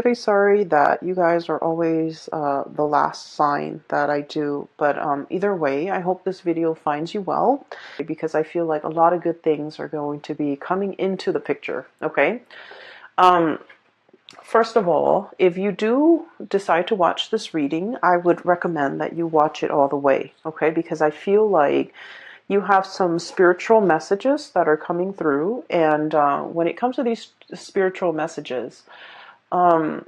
Very sorry that you guys are always the last sign that I do, but either way, I hope this video finds you well because I feel like a lot of good things are going to be coming into the picture, okay? Um, First of all, if you do decide to watch this reading, I would recommend that you watch it all the way, okay? Because I feel like you have some spiritual messages that are coming through, and when it comes to these spiritual messages, um,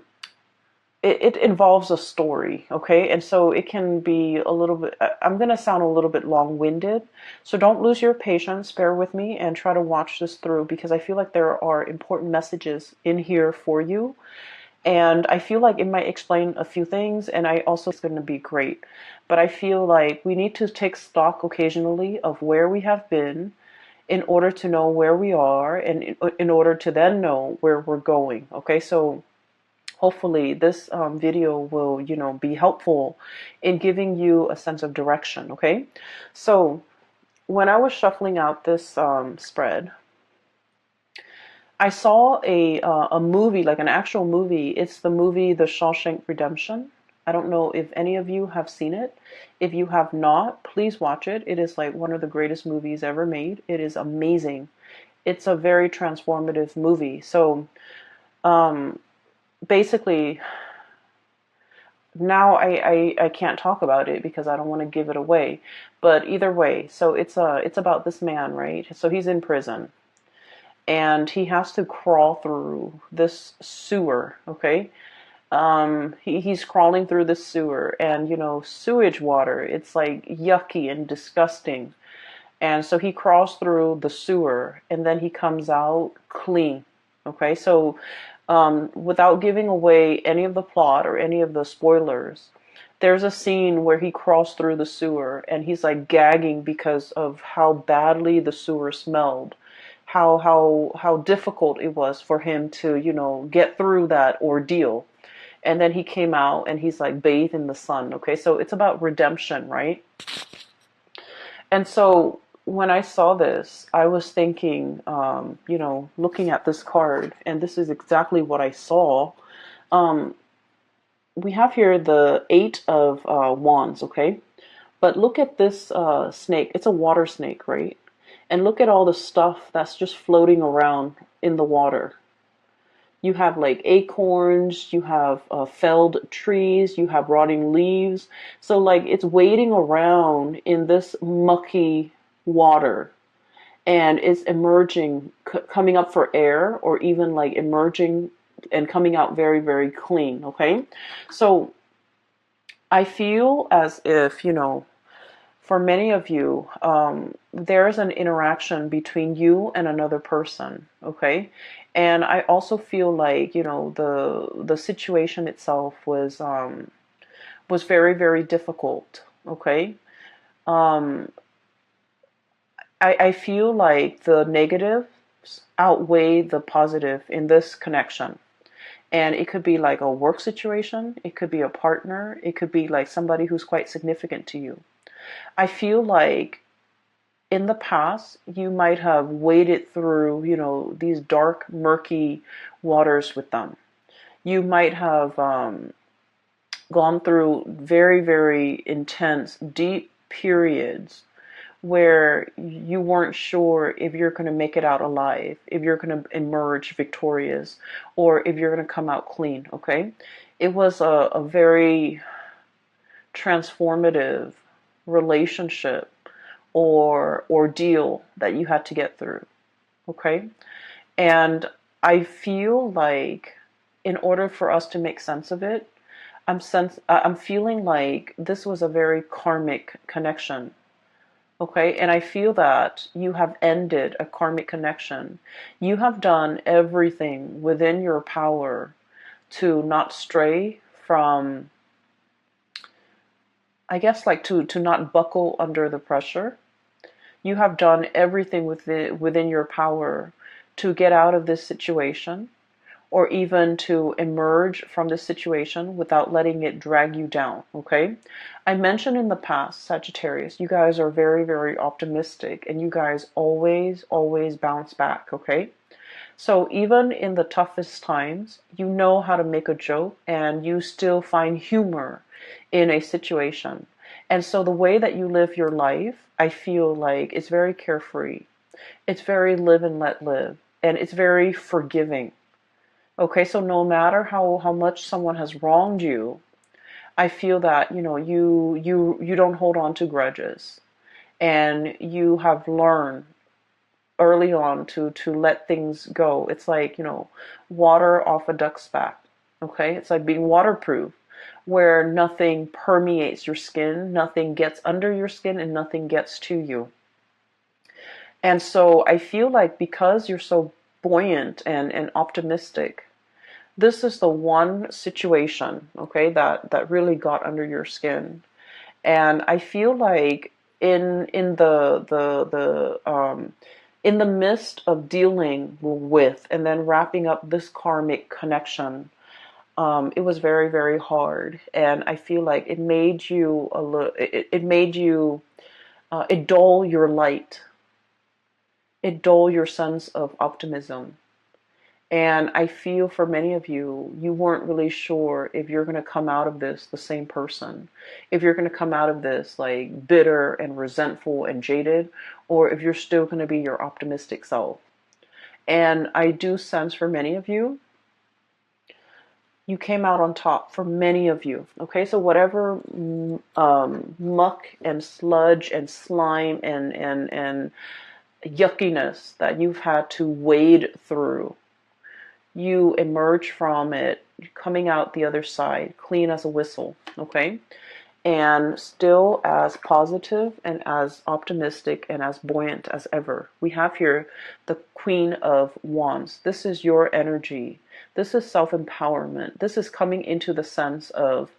it involves a story, okay? And so it can be a little bit, I'm going to sound a little bit long-winded, so don't lose your patience, bear with me, and try to watch this through because I feel like there are important messages in here for you. And I feel like it might explain a few things, and I also it's going to be great. But I feel like we need to take stock occasionally of where we have been in order to know where we are and in order to then know where we're going, okay? So hopefully this video will, be helpful in giving you a sense of direction, okay? So when I was shuffling out this spread, I saw a movie, like an actual movie. It's the movie The Shawshank Redemption. I don't know if any of you have seen it. If you have not, please watch it. It is like one of the greatest movies ever made. It is amazing. It's a very transformative movie. So um, basically, now I can't talk about it because I don't want to give it away. But either way, so it's about this man, right? So he's in prison and he has to crawl through this sewer, okay? He's crawling through the sewer, and sewage water, it's like yucky and disgusting. And so he crawls through the sewer and then he comes out clean. Okay, so without giving away any of the plot or any of the spoilers, there's a scene where he crawls through the sewer and he's like gagging because of how badly the sewer smelled, how difficult it was for him to, get through that ordeal. And then he came out and he's like bathed in the sun. Okay, so it's about redemption, right? And so when I saw this, I was thinking, looking at this card, and this is exactly what I saw. Um, we have here the Eight of Wands, okay? But look at this snake. It's a water snake, right? And look at all the stuff that's just floating around in the water. You have like acorns, you have felled trees, you have rotting leaves. So like it's wading around in this mucky water and it's emerging, coming up for air, or even like emerging and coming out very, very clean, okay? So I feel as if, for many of you, there is an interaction between you and another person, okay? And I also feel like, the situation itself was very, very difficult, okay? Um, I feel like the negatives outweigh the positive in this connection. And it could be like a work situation, it could be a partner, it could be like somebody who's quite significant to you. I feel like in the past you might have waded through, these dark, murky waters with them. You might have gone through very, very intense, deep periods where you weren't sure if you're going to make it out alive, if you're going to emerge victorious, or if you're going to come out clean, okay? It was a very transformative relationship or ordeal that you had to get through, okay? And I feel like in order for us to make sense of it, I'm feeling like this was a very karmic connection. Okay, and I feel that you have ended a karmic connection. You have done everything within your power to not stray from, I guess, like to not buckle under the pressure. You have done everything within your power to get out of this situation, or even to emerge from this situation without letting it drag you down, okay? I mentioned in the past, Sagittarius, you guys are very, very optimistic and you guys always, always bounce back, okay? So even in the toughest times, you know how to make a joke and you still find humor in a situation. And so the way that you live your life, I feel like it's very carefree. It's very live and let live. And it's very forgiving. Okay, so no matter how much someone has wronged you, I feel that, you don't hold on to grudges. And you have learned early on to let things go. It's like, water off a duck's back. Okay? It's like being waterproof, where nothing permeates your skin, nothing gets under your skin, and nothing gets to you. And so I feel like because you're so buoyant and optimistic, this is the one situation, okay, that really got under your skin. And I feel like in the midst of dealing with and then wrapping up this karmic connection, it was very, very hard. And I feel like it made you a little, it made you, it dull your light, it dull your sense of optimism. And I feel for many of you, you weren't really sure if you're going to come out of this the same person, if you're going to come out of this like bitter and resentful and jaded, or if you're still going to be your optimistic self. And I do sense for many of you, you came out on top for many of you. Okay, so whatever muck and sludge and slime and yuckiness that you've had to wade through, you emerge from it coming out the other side clean as a whistle, okay, and still as positive and as optimistic and as buoyant as ever. We have here the Queen of Wands. This is your energy. This is self-empowerment. This is coming into the sense of,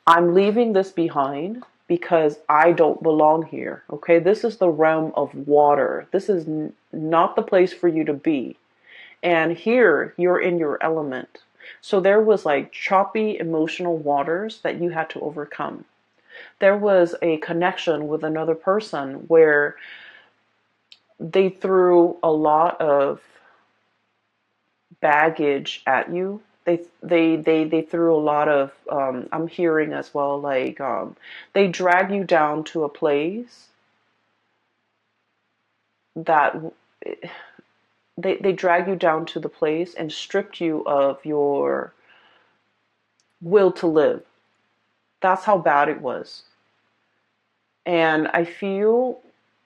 I'm leaving this behind because I don't belong here. Okay, this is the realm of water. This is not the place for you to be. And here you're in your element. So there was like choppy emotional waters that you had to overcome. There was a connection with another person where they threw a lot of baggage at you. They threw a lot of I'm hearing as well, like they drag you down to a place that they drag you down to the place and stripped you of your will to live. That's how bad it was. And I feel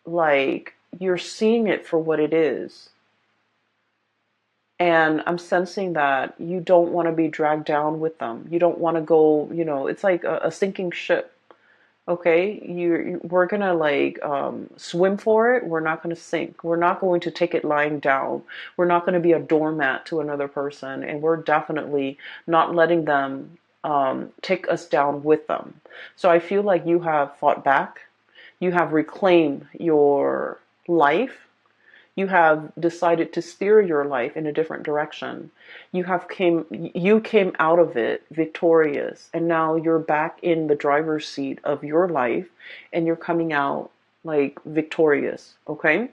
like you're seeing it for what it is. And I'm sensing that you don't want to be dragged down with them. You don't want to go, it's like a sinking ship. Okay, we're gonna like swim for it. We're not gonna sink. We're not going to take it lying down. We're not going to be a doormat to another person, and we're definitely not letting them take us down with them. So I feel like you have fought back. You have reclaimed your life. You have decided to steer your life in a different direction. You came out of it victorious, and now you're back in the driver's seat of your life, and you're coming out like victorious. Okay,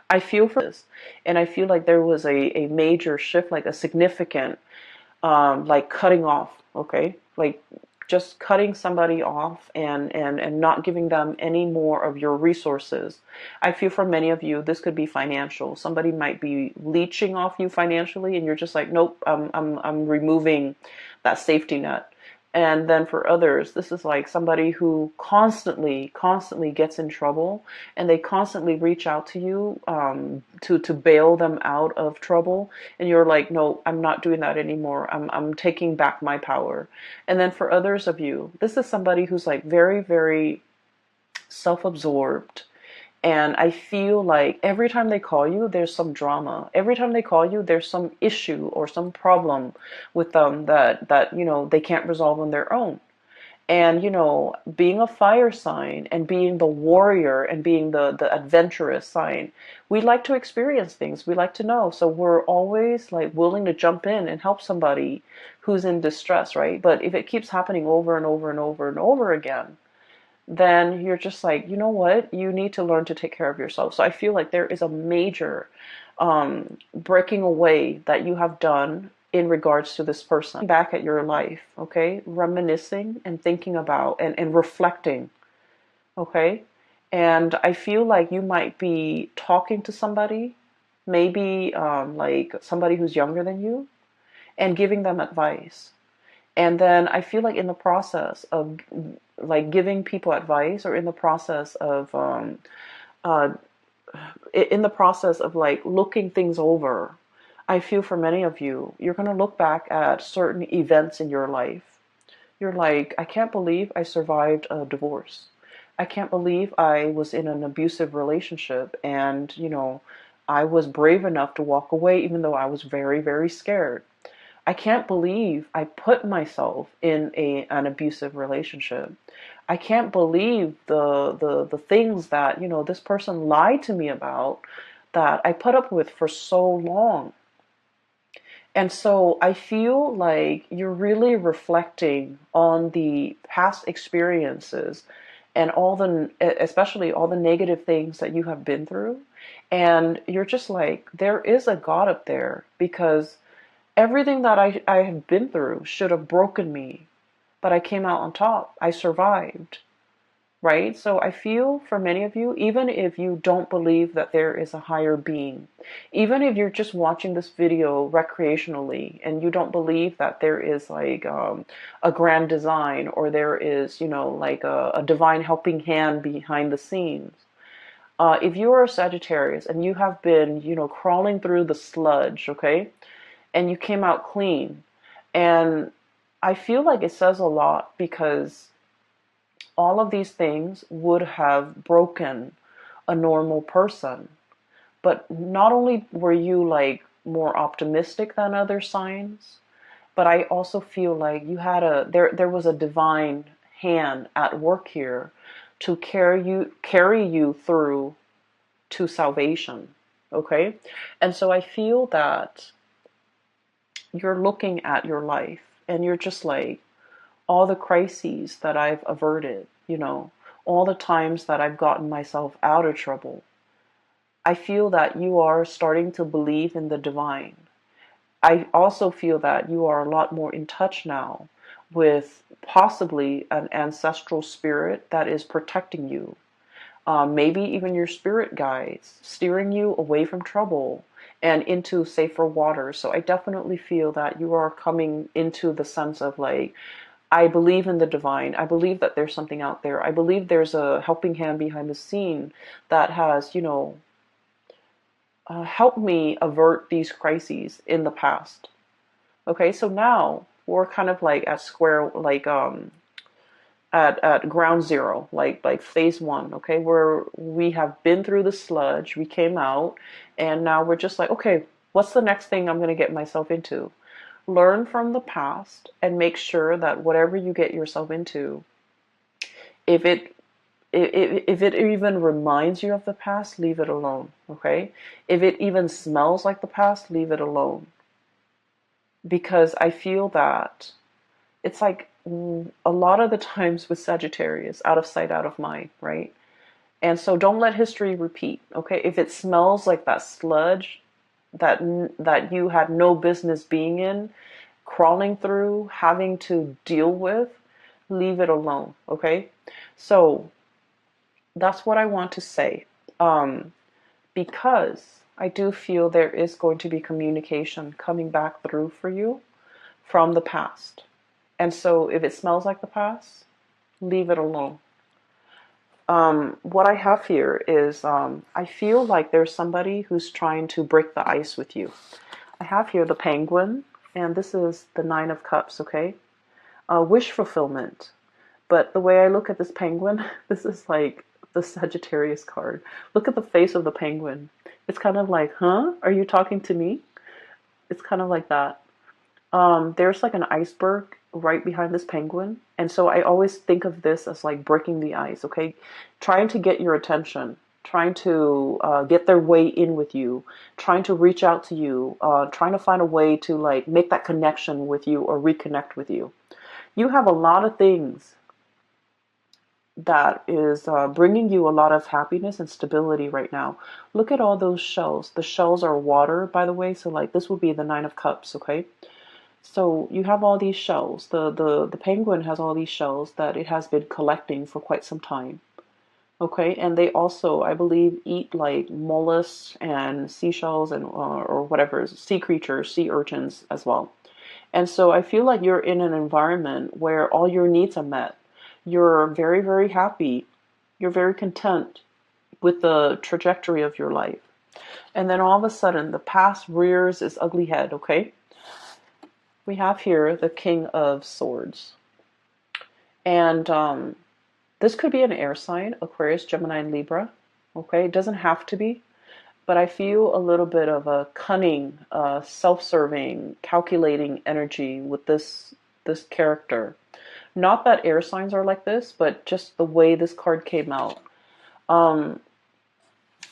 I feel for this, and I feel like there was a major shift, like a significant like cutting off. Okay, like just cutting somebody off and not giving them any more of your resources. I feel for many of you, this could be financial. Somebody might be leeching off you financially, and you're just like, nope, I'm removing that safety net. And then for others, this is like somebody who constantly gets in trouble, and they constantly reach out to you to bail them out of trouble. And you're like, no, I'm not doing that anymore. I'm taking back my power. And then for others of you, this is somebody who's like very, very self-absorbed. And I feel like every time they call you, there's some drama. Every time they call you, there's some issue or some problem with them that they can't resolve on their own. And being a fire sign and being the warrior and being the adventurous sign, we like to experience things. We like to know. So we're always like willing to jump in and help somebody who's in distress, right? But if it keeps happening over and over and over and over again, then you're just like, you know what? You need to learn to take care of yourself. So I feel like there is a major breaking away that you have done in regards to this person. Back at your life, okay? Reminiscing and thinking about and reflecting, okay? And I feel like you might be talking to somebody, maybe like somebody who's younger than you, and giving them advice. And then I feel like in the process of like giving people advice, or uh, in the process of like looking things over, I feel for many of you, you're going to look back at certain events in your life. You're like, I can't believe I survived a divorce. I can't believe I was in an abusive relationship, and, I was brave enough to walk away even though I was very, very scared. I can't believe I put myself in an abusive relationship. I can't believe the things that, this person lied to me about, that I put up with for so long. And so I feel like you're really reflecting on the past experiences and especially all the negative things that you have been through. And you're just like, there is a God up there, because everything that I have been through should have broken me, but I came out on top. I survived, right? So I feel for many of you, even if you don't believe that there is a higher being, even if you're just watching this video recreationally and you don't believe that there is like a grand design, or there is, like a divine helping hand behind the scenes. If you are a Sagittarius and you have been, crawling through the sludge, okay, and you came out clean. And I feel like it says a lot, because all of these things would have broken a normal person. But not only were you like more optimistic than other signs, but I also feel like you had there was a divine hand at work here to carry you through to salvation. Okay? And so I feel that you're looking at your life and you're just like, all the crises that I've averted, all the times that I've gotten myself out of trouble. I feel that you are starting to believe in the divine. I also feel that you are a lot more in touch now with possibly an ancestral spirit that is protecting you. Maybe even your spirit guides, steering you away from trouble and into safer waters. So I definitely feel that you are coming into the sense of like, I believe in the divine. I believe that there's something out there. I believe there's a helping hand behind the scene that has, helped me avert these crises in the past. Okay, so now we're kind of like at square, like at ground zero, like phase one. Okay, where we have been through the sludge, we came out, and now we're just like, okay, what's the next thing I'm going to get myself into? Learn from the past and make sure that whatever you get yourself into, if it even reminds you of the past, leave it alone. Okay, if it even smells like the past, leave it alone. Because I feel that it's like a lot of the times with Sagittarius, out of sight, out of mind, right? And so don't let history repeat. Okay, if it smells like that sludge that you had no business being in, crawling through, having to deal with, leave it alone. Okay, so that's what I want to say, because I do feel there is going to be communication coming back through for you from the past. And so if it smells like the past, leave it alone. What I have here is I feel like there's somebody who's trying to break the ice with you. I have here the Penguin, and this is the Nine of Cups, okay? Wish fulfillment. But the way I look at this Penguin, this is like the Sagittarius card. Look at the face of the Penguin. It's kind of like, huh? Are you talking to me? It's kind of like that. There's like an iceberg right behind this Penguin. And so I always think of this as like breaking the ice, okay? Trying to get your attention, trying to get their way in with you, trying to reach out to you, trying to find a way to like make that connection with you or reconnect with you. You have a lot of things that is bringing you a lot of happiness and stability right now. Look at all those shells. The shells are water, by the way. So like this would be the Nine of Cups, okay? So you have all these shells. The penguin has all these shells that it has been collecting for quite some time. Okay, and they also, I believe, eat like mollusks and seashells and or whatever, sea creatures, sea urchins as well. And so I feel like you're in an environment where all your needs are met. You're very, very happy. You're very content with the trajectory of your life. And then all of a sudden, the past rears its ugly head, okay? We have here the King of Swords. And this could be an air sign, Aquarius, Gemini, and Libra. Okay, it doesn't have to be, but I feel a little bit of a cunning, self-serving, calculating energy with this character. Not that air signs are like this, but just the way this card came out.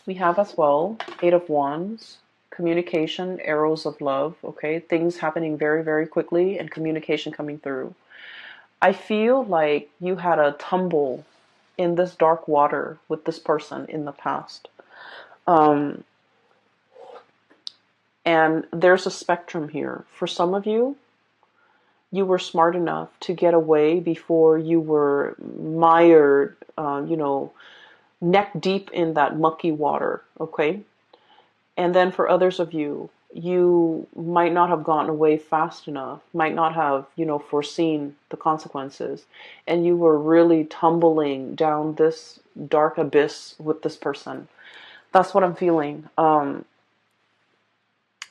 We have as well Eight of Wands, communication, arrows of love. Okay, things happening very, very quickly and communication coming through. I feel like you had a tumble in this dark water with this person in the past. Um, and there's a spectrum here. For some of you, you were smart enough to get away before you were mired, neck deep in that mucky water, okay? And then for others of you, you might not have gotten away fast enough, might not have, foreseen the consequences. And you were really tumbling down this dark abyss with this person. That's what I'm feeling.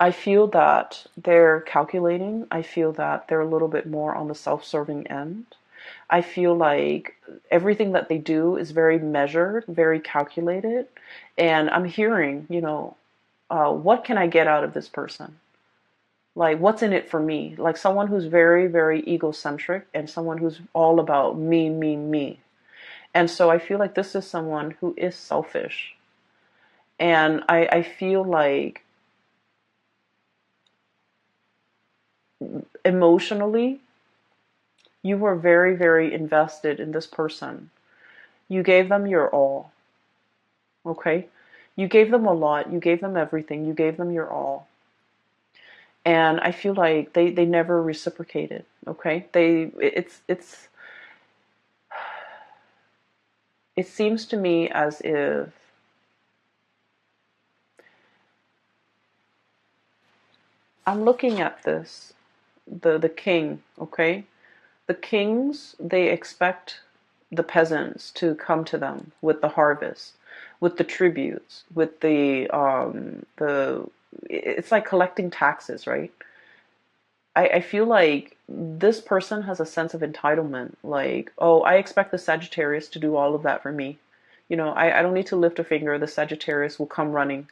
I feel that they're calculating. I feel that they're a little bit more on the self-serving end. I feel like everything that they do is very measured, very calculated. And I'm hearing, what can I get out of this person? Like, what's in it for me? Like someone who's very, very egocentric and someone who's all about me, me, me. And so I feel like this is someone who is selfish. And I feel like emotionally, you were very, very invested in this person. You gave them your all. Okay? You gave them a lot. You gave them everything. You gave them your all. And I feel like they never reciprocated. Okay? It seems to me as if I'm looking at this, the king, okay? The kings, they expect the peasants to come to them with the harvest, with the tributes, with the it's like collecting taxes, right? I feel like this person has a sense of entitlement. Like, oh, I expect the Sagittarius to do all of that for me. I don't need to lift a finger. The Sagittarius will come running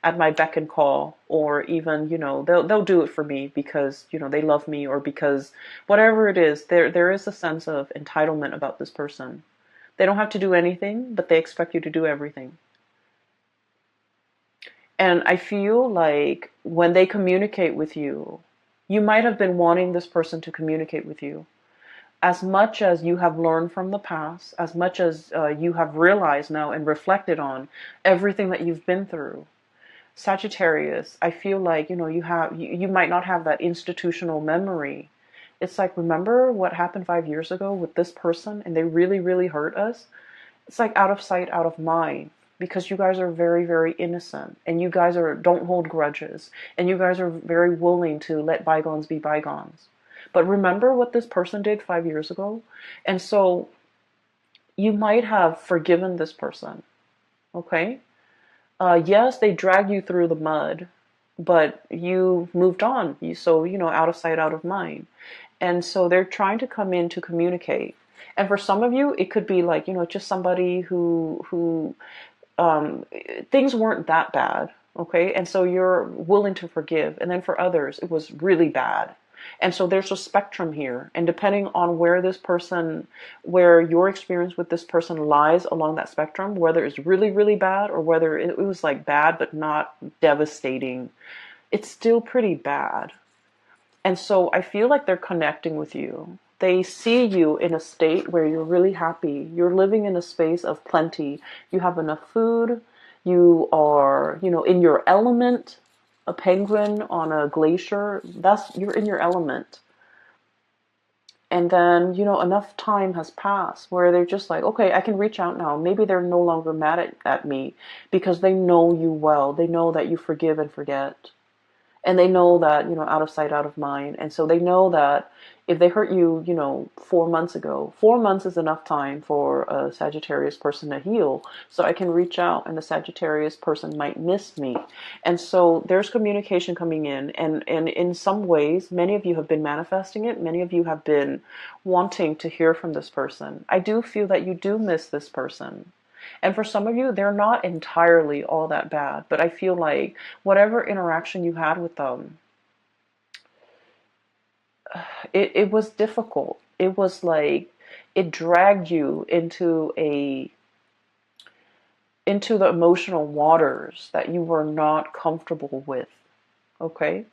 at my beck and call, or even, they'll do it for me because, they love me, or because whatever it is, there is a sense of entitlement about this person. They don't have to do anything, but they expect you to do everything. And I feel like when they communicate with you, you might have been wanting this person to communicate with you. As much as you have learned from the past, as much as you have realized now and reflected on everything that you've been through, Sagittarius, I feel like, you might not have that institutional memory. It's like, remember what happened 5 years ago with this person and they really, really hurt us? It's like out of sight, out of mind, because you guys are very, very innocent and you guys don't hold grudges and you guys are very willing to let bygones be bygones. But remember what this person did 5 years ago? And so you might have forgiven this person, okay? Yes, they dragged you through the mud, but you moved on. Out of sight, out of mind. And so they're trying to come in to communicate. And for some of you, it could be like, just somebody who things weren't that bad, okay? And so you're willing to forgive. And then for others, it was really bad. And so there's a spectrum here. And depending on where your experience with this person lies along that spectrum, whether it's really, really bad or whether it was like bad but not devastating, it's still pretty bad. And so I feel like they're connecting with you. they see you in a state where you're really happy. You're living in a space of plenty. You have enough food. You are, in your element. A penguin on a glacier, you're in your element. And then, enough time has passed where they're just like, okay, I can reach out now. Maybe they're no longer mad at me because they know you well. They know that you forgive and forget. And they know that, out of sight, out of mind. And so they know that if they hurt you, 4 months ago, 4 months is enough time for a Sagittarius person to heal. So I can reach out and the Sagittarius person might miss me. And so there's communication coming in. And in some ways, many of you have been manifesting it. Many of you have been wanting to hear from this person. I do feel that you do miss this person. And for some of you, they're not entirely all that bad, but I feel like whatever interaction you had with them, it was difficult. It was like it dragged you into the emotional waters that you were not comfortable with. Okay?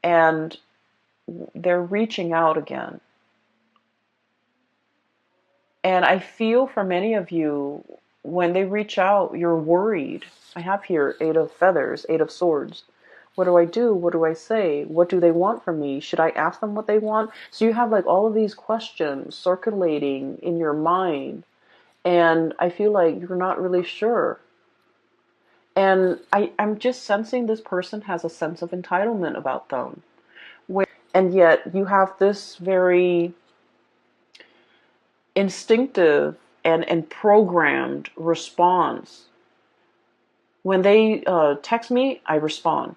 And they're reaching out again. And I feel for many of you, when they reach out, you're worried. I have here 8 of feathers, 8 of swords. What do I do? What do I say? What do they want from me? Should I ask them what they want? So you have like all of these questions circulating in your mind. And I feel like you're not really sure. And I'm just sensing this person has a sense of entitlement about them. And yet you have this very instinctive and programmed response. When they text me, I respond.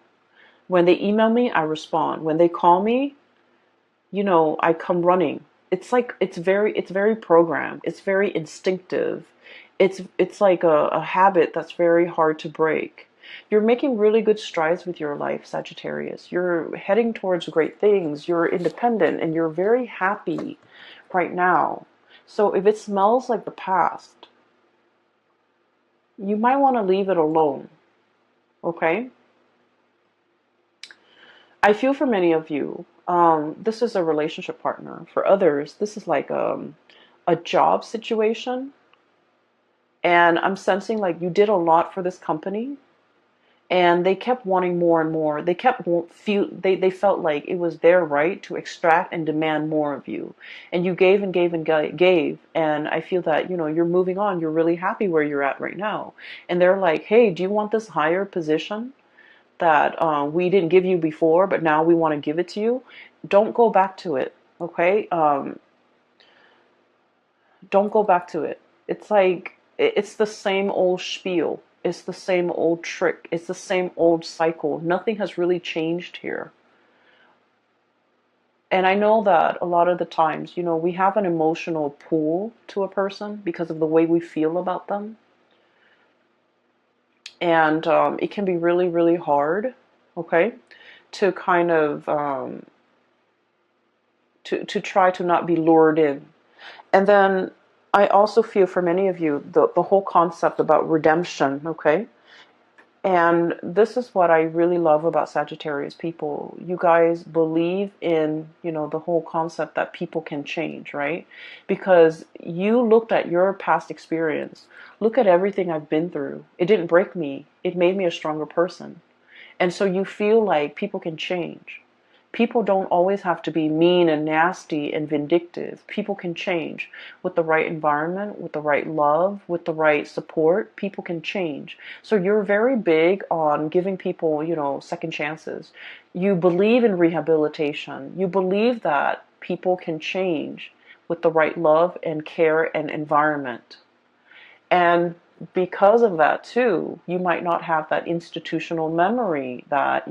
When they email me, I respond. When they call me, I come running. It's like it's very programmed. It's very instinctive. It's like a habit that's very hard to break. You're making really good strides with your life, Sagittarius. You're heading towards great things. You're independent and you're very happy right now. So if it smells like the past, you might want to leave it alone. Okay? I feel for many of you, this is a relationship partner. For others, this is like a job situation. And I'm sensing like you did a lot for this company. And they kept wanting more and more. They felt like it was their right to extract and demand more of you. And you gave and gave and gave. And I feel that, you're moving on. You're really happy where you're at right now. And they're like, hey, do you want this higher position that we didn't give you before, but now we want to give it to you? Don't go back to it, okay? Don't go back to it. It's like, it's the same old spiel. It's the same old trick. It's the same old cycle. Nothing has really changed here. And I know that a lot of the times, we have an emotional pull to a person because of the way we feel about them. And it can be really, really hard, okay, to kind of, to try to not be lured in. And then I also feel for many of you, the whole concept about redemption, okay? And this is what I really love about Sagittarius people. You guys believe in, the whole concept that people can change, right? Because you looked at your past experience. Look at everything I've been through. It didn't break me. It made me a stronger person. And so you feel like people can change. People don't always have to be mean and nasty and vindictive. People can change with the right environment, with the right love, with the right support. People can change. So you're very big on giving people, second chances. You believe in rehabilitation. You believe that people can change with the right love and care and environment. And because of that too, you might not have that institutional memory that,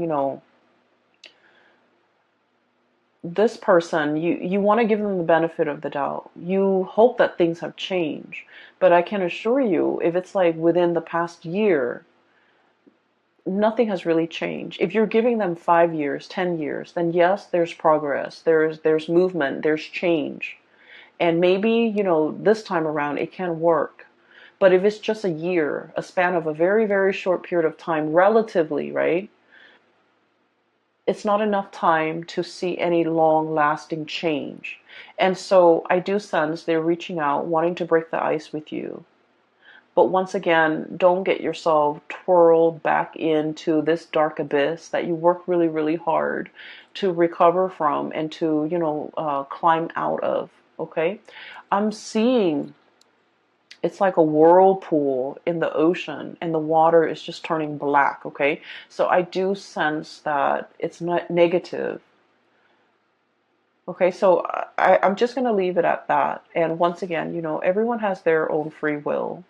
this person, you want to give them the benefit of the doubt. You hope that things have changed. But I can assure you, if it's like within the past year, nothing has really changed. If you're giving them 5 years, 10 years, then yes, there's progress. There's movement, there's change. And maybe, this time around it can work. But if it's just a year, a span of a very, very short period of time, relatively, right? it's not enough time to see any long lasting change. And so I do sense they're reaching out, wanting to break the ice with you. But once again, don't get yourself twirled back into this dark abyss that you work really, really hard to recover from and to, climb out of. Okay? I'm seeing it's like a whirlpool in the ocean and the water is just turning black. Okay? So I do sense that it's not negative. Okay, so I'm just going to leave it at that. And once again, everyone has their own free will.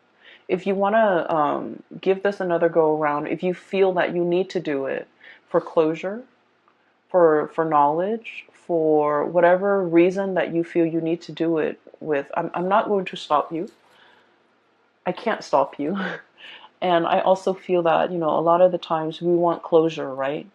If you want to give this another go around, if you feel that you need to do it for closure, for knowledge, for whatever reason that you feel you need to do it with, I'm not going to stop you. I can't stop you. And I also feel that, a lot of the times we want closure, right?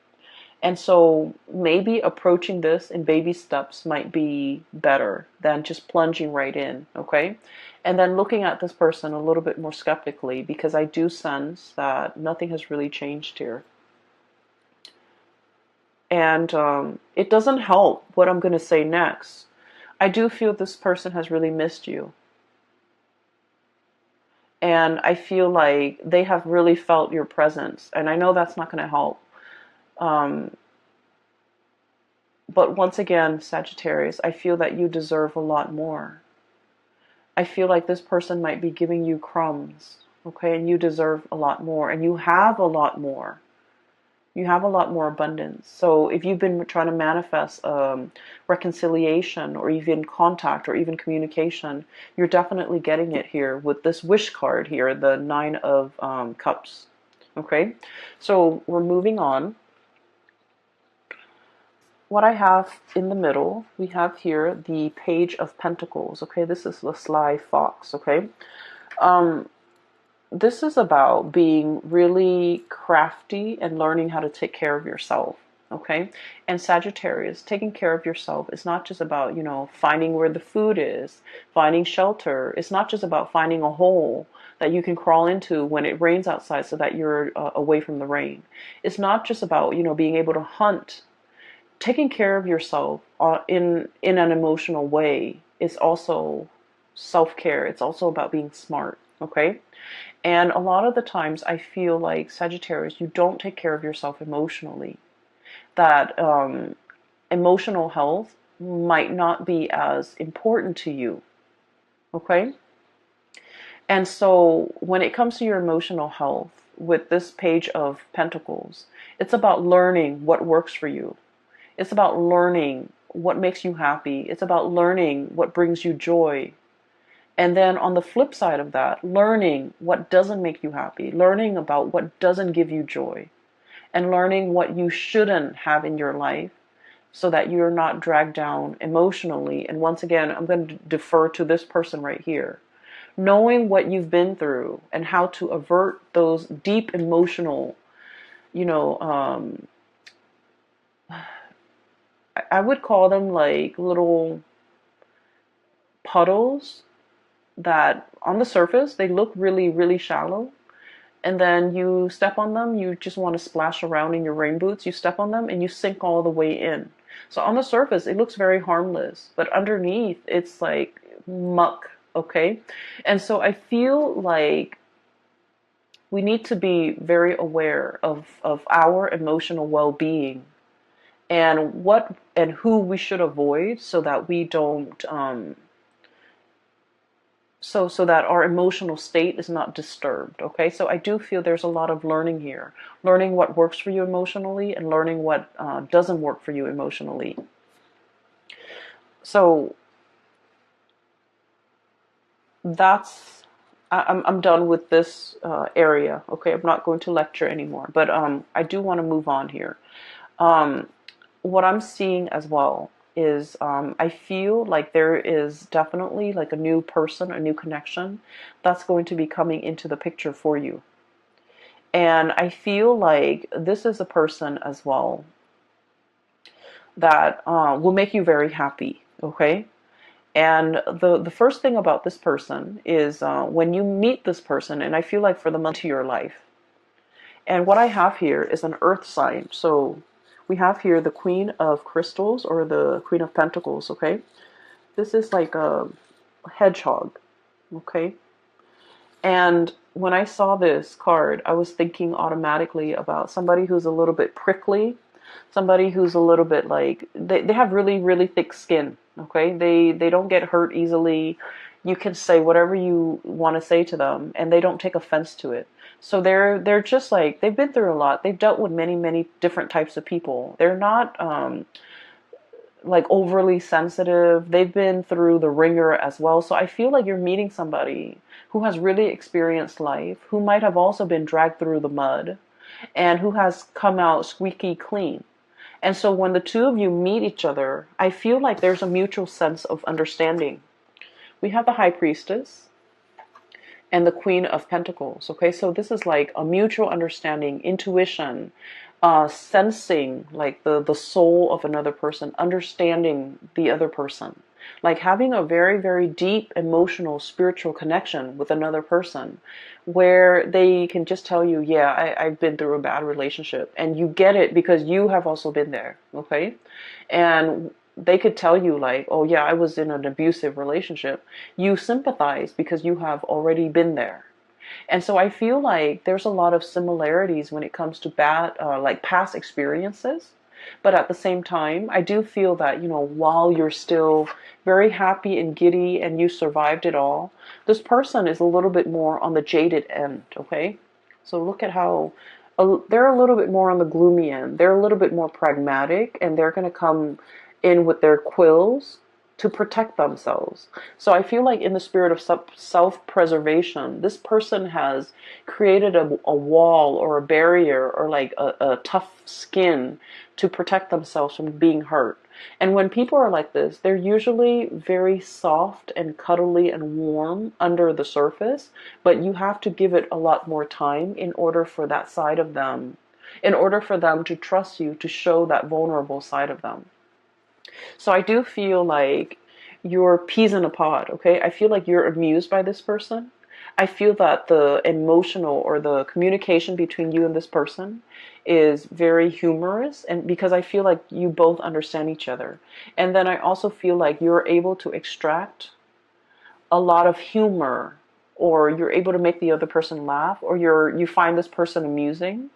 And so maybe approaching this in baby steps might be better than just plunging right in, okay? And then looking at this person a little bit more skeptically, because I do sense that nothing has really changed here. And it doesn't help what I'm going to say next. I do feel this person has really missed you. And I feel like they have really felt your presence. And I know that's not going to help. But once again, Sagittarius, I feel that you deserve a lot more. I feel like this person might be giving you crumbs, okay? And you deserve a lot more. And you have a lot more. You have a lot more abundance. So if you've been trying to manifest reconciliation or even contact or even communication, you're definitely getting it here with this wish card here, the Nine of Cups, okay? So we're moving on. What I have in the middle, we have here the Page of Pentacles, okay? This is the sly fox, okay? This is about being really crafty and learning how to take care of yourself, okay? And Sagittarius, taking care of yourself is not just about, finding where the food is, finding shelter. It's not just about finding a hole that you can crawl into when it rains outside so that you're away from the rain. It's not just about, being able to hunt. Taking care of yourself in an emotional way is also self-care. It's also about being smart, okay? And a lot of the times I feel like, Sagittarius, you don't take care of yourself emotionally. That emotional health might not be as important to you, okay? And so when it comes to your emotional health, with this Page of Pentacles, it's about learning what works for you. It's about learning what makes you happy. It's about learning what brings you joy. And then on the flip side of that, learning what doesn't make you happy, learning about what doesn't give you joy, and learning what you shouldn't have in your life so that you're not dragged down emotionally. And once again, I'm going to defer to this person right here. Knowing what you've been through and how to avert those deep emotional, I would call them like little puddles that on the surface, they look really, really shallow. And then you step on them, you just want to splash around in your rain boots. You step on them and you sink all the way in. So on the surface, it looks very harmless. But underneath, it's like muck, okay? And so I feel like we need to be very aware of our emotional well-being and what and who we should avoid so that we don't so that our emotional state is not disturbed, okay? So I do feel there's a lot of learning here. Learning what works for you emotionally and learning what doesn't work for you emotionally. So that's I'm done with this area, okay? I'm not going to lecture anymore, but I do want to move on here. What I'm seeing as well is I feel like there is definitely like a new person, a new connection that's going to be coming into the picture for you. And I feel like this is a person as well that will make you very happy, okay? And the first thing about this person is when you meet this person, and I feel like for the month of your life, and what I have here is an earth sign. So We have here the Queen of Crystals or the Queen of Pentacles, okay? This is like a hedgehog, okay? And when I saw this card, I was thinking automatically about somebody who's a little bit prickly, somebody who's a little bit like, they have really, really thick skin, okay? They don't get hurt easily. You can say whatever you want to say to them, and they don't take offense to it. So they're just like, they've been through a lot. They've dealt with many, many different types of people. They're not like overly sensitive. They've been through the ringer as well. So I feel like you're meeting somebody who has really experienced life, who might have also been dragged through the mud, and who has come out squeaky clean. And so when the two of you meet each other, I feel like there's a mutual sense of understanding. We have the High Priestess and the Queen of Pentacles. Okay, so this is like a mutual understanding, intuition, sensing like the soul of another person, understanding the other person, like having a very, very deep emotional, spiritual connection with another person where they can just tell you, yeah, I've been through a bad relationship, and you get it because you have also been there, okay? And they could tell you like, oh yeah, I was in an abusive relationship. You sympathize because you have already been there. And so I feel like there's a lot of similarities when it comes to bad, like past experiences. But at the same time, I do feel that, while you're still very happy and giddy and you survived it all, this person is a little bit more on the jaded end, okay? So look at how they're a little bit more on the gloomy end. They're a little bit more pragmatic, and they're going to come in with their quills to protect themselves. So I feel like in the spirit of self-preservation, this person has created a wall or a barrier or like a tough skin to protect themselves from being hurt. And when people are like this, they're usually very soft and cuddly and warm under the surface, but you have to give it a lot more time in order for that side of them, in order for them to trust you, to show that vulnerable side of them. So I do feel like you're peas in a pod, okay? I feel like you're amused by this person. I feel that the emotional or the communication between you and this person is very humorous, and because I feel like you both understand each other. And then I also feel like you're able to extract a lot of humor, or you're able to make the other person laugh, or you find this person amusing.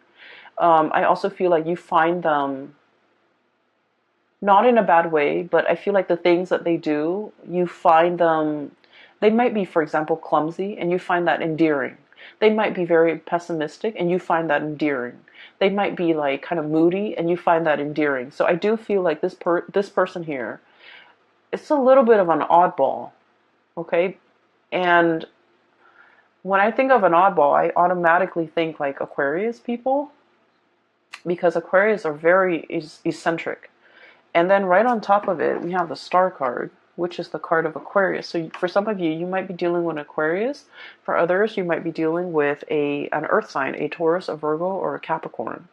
I also feel like you find them not in a bad way, but I feel like the things that they do, you find them, they might be, for example, clumsy, and you find that endearing. They might be very pessimistic, and you find that endearing. They might be like kind of moody, and you find that endearing. So I do feel like this person here, it's a little bit of an oddball, okay? And when I think of an oddball, I automatically think like Aquarius people, because Aquarius are very eccentric. And then right on top of it, we have the Star card, which is the card of Aquarius. So for some of you, you might be dealing with Aquarius. For others, you might be dealing with an earth sign, a Taurus, a Virgo, or a Capricorn.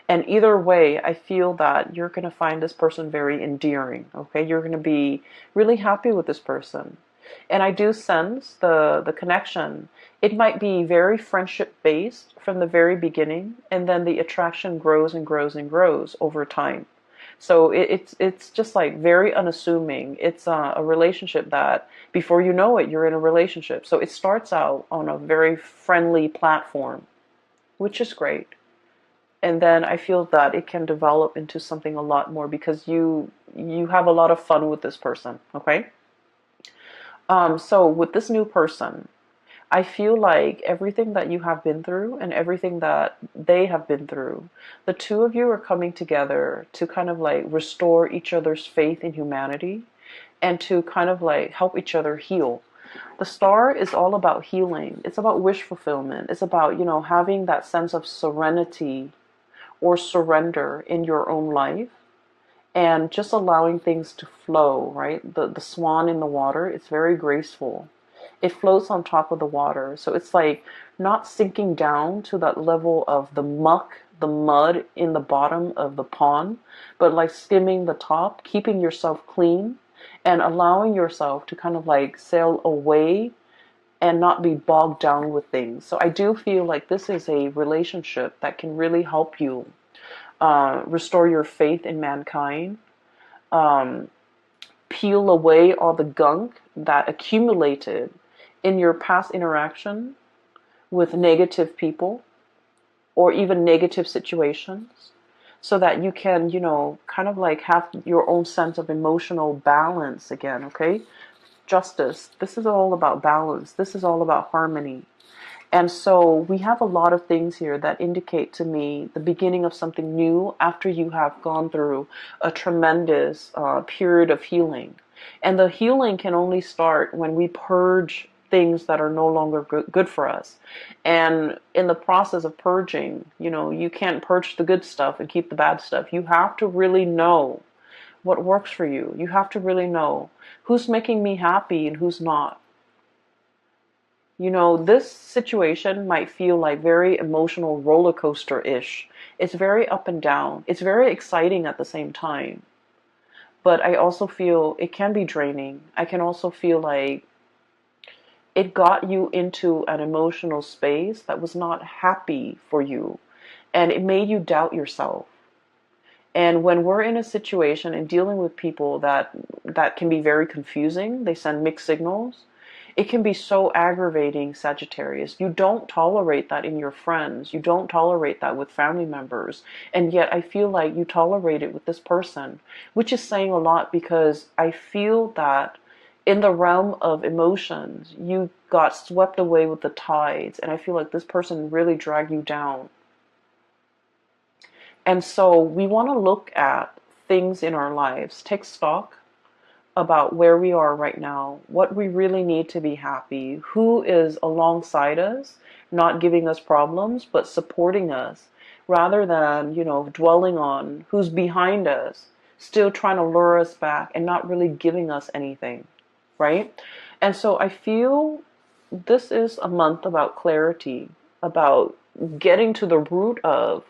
And either way, I feel that you're going to find this person very endearing, okay? You're going to be really happy with this person. And I do sense the connection. It might be very friendship-based from the very beginning, and then the attraction grows and grows and grows over time. So it's just like very unassuming. It's a relationship that before you know it, you're in a relationship. So it starts out on a very friendly platform, which is great. And then I feel that it can develop into something a lot more because you have a lot of fun with this person, okay? So with this new person, I feel like everything that you have been through and everything that they have been through, the two of you are coming together to kind of like restore each other's faith in humanity and to kind of like help each other heal. The Star is all about healing. It's about wish fulfillment. It's about, having that sense of serenity or surrender in your own life and just allowing things to flow, right? The swan in the water, it's very graceful. It floats on top of the water. So it's like not sinking down to that level of the muck, the mud in the bottom of the pond, but like skimming the top, keeping yourself clean and allowing yourself to kind of like sail away and not be bogged down with things. So I do feel like this is a relationship that can really help you restore your faith in mankind, peel away all the gunk that accumulated in your past interaction with negative people or even negative situations, so that you can, kind of like have your own sense of emotional balance again, okay? Justice. This is all about balance. This is all about harmony. And so we have a lot of things here that indicate to me the beginning of something new after you have gone through a tremendous period of healing. And the healing can only start when we purge things that are no longer good for us. And in the process of purging, you can't purge the good stuff and keep the bad stuff. You have to really know what works for you. You have to really know who's making me happy and who's not. This situation might feel like very emotional roller coaster-ish. It's very up and down. It's very exciting at the same time. But I also feel it can be draining. I can also feel like it got you into an emotional space that was not happy for you. And it made you doubt yourself. And when we're in a situation and dealing with people that can be very confusing, they send mixed signals. It can be so aggravating, Sagittarius. You don't tolerate that in your friends. You don't tolerate that with family members. And yet I feel like you tolerate it with this person, which is saying a lot, because I feel that in the realm of emotions, you got swept away with the tides. And I feel like this person really dragged you down. And so we want to look at things in our lives, take stock about where we are right now, what we really need to be happy, who is alongside us, not giving us problems, but supporting us, rather than, dwelling on who's behind us, still trying to lure us back and not really giving us anything, right? And so I feel this is a month about clarity, about getting to the root of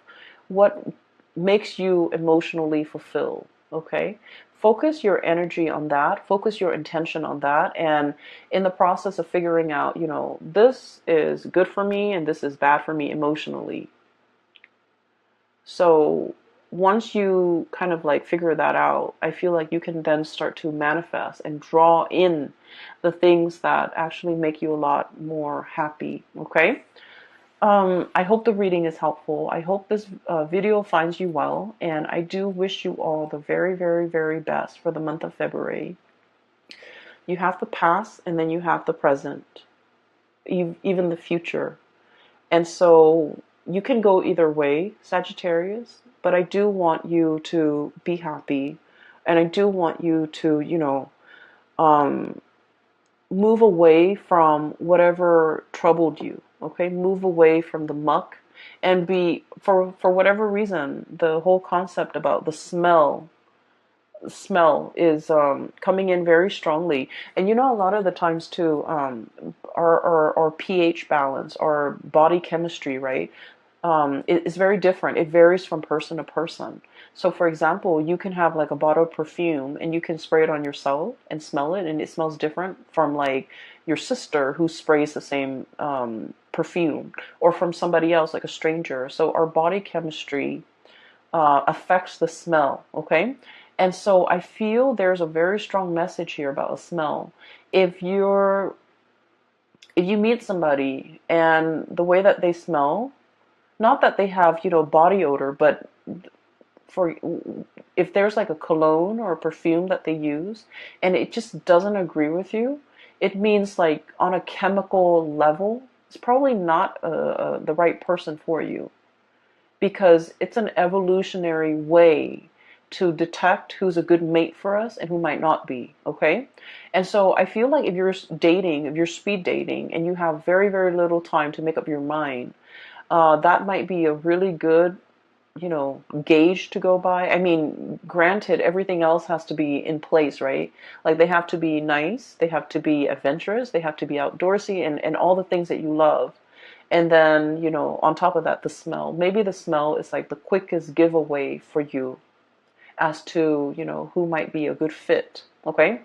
what makes you emotionally fulfilled, okay? Focus your energy on that, focus your intention on that, and in the process of figuring out, this is good for me and this is bad for me emotionally. So once you kind of like figure that out, I feel like you can then start to manifest and draw in the things that actually make you a lot more happy, okay? I hope the reading is helpful. I hope this video finds you well, and I do wish you all the very, very, very best for the month of February. You have the past, and then you have the present, even the future. And so you can go either way, Sagittarius, but I do want you to be happy, and I do want you to, move away from whatever troubled you. Okay, move away from the muck, and be, for whatever reason, the whole concept about the smell is coming in very strongly. And a lot of the times too, our pH balance, our body chemistry, right, is very different. It varies from person to person. So for example, you can have like a bottle of perfume and you can spray it on yourself and smell it, and it smells different from like your sister who sprays the same perfume, or from somebody else, like a stranger. So our body chemistry affects the smell, okay? And so I feel there's a very strong message here about a smell. If you meet somebody and the way that they smell, not that they have, body odor, but for if there's like a cologne or a perfume that they use and it just doesn't agree with you, it means like on a chemical level, it's probably not the right person for you, because it's an evolutionary way to detect who's a good mate for us and who might not be, okay? And so I feel like if you're dating, if you're speed dating, and you have very, very little time to make up your mind, that might be a really good, gauge to go by. I mean, granted, everything else has to be in place, right? Like they have to be nice, they have to be adventurous, they have to be outdoorsy, and all the things that you love. And then, on top of that, the smell. Maybe the smell is like the quickest giveaway for you as to, who might be a good fit. Okay?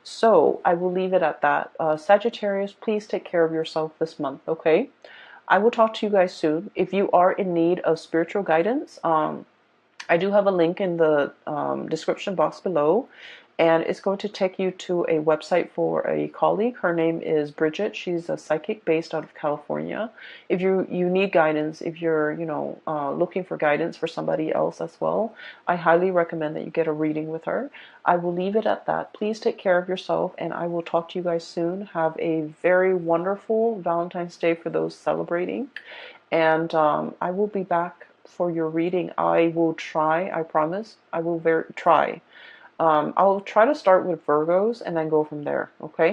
So I will leave it at that. Sagittarius, please take care of yourself this month. Okay? I will talk to you guys soon. If you are in need of spiritual guidance, I do have a link in the description box below, and it's going to take you to a website for a colleague. Her name is Bridget. She's a psychic based out of California. If you need guidance, if you're looking for guidance for somebody else as well, I highly recommend that you get a reading with her. I will leave it at that. Please take care of yourself, and I will talk to you guys soon. Have a very wonderful Valentine's Day for those celebrating. And I will be back for your reading. I will try, I promise, I will try. I'll try to start with Virgos and then go from there, okay?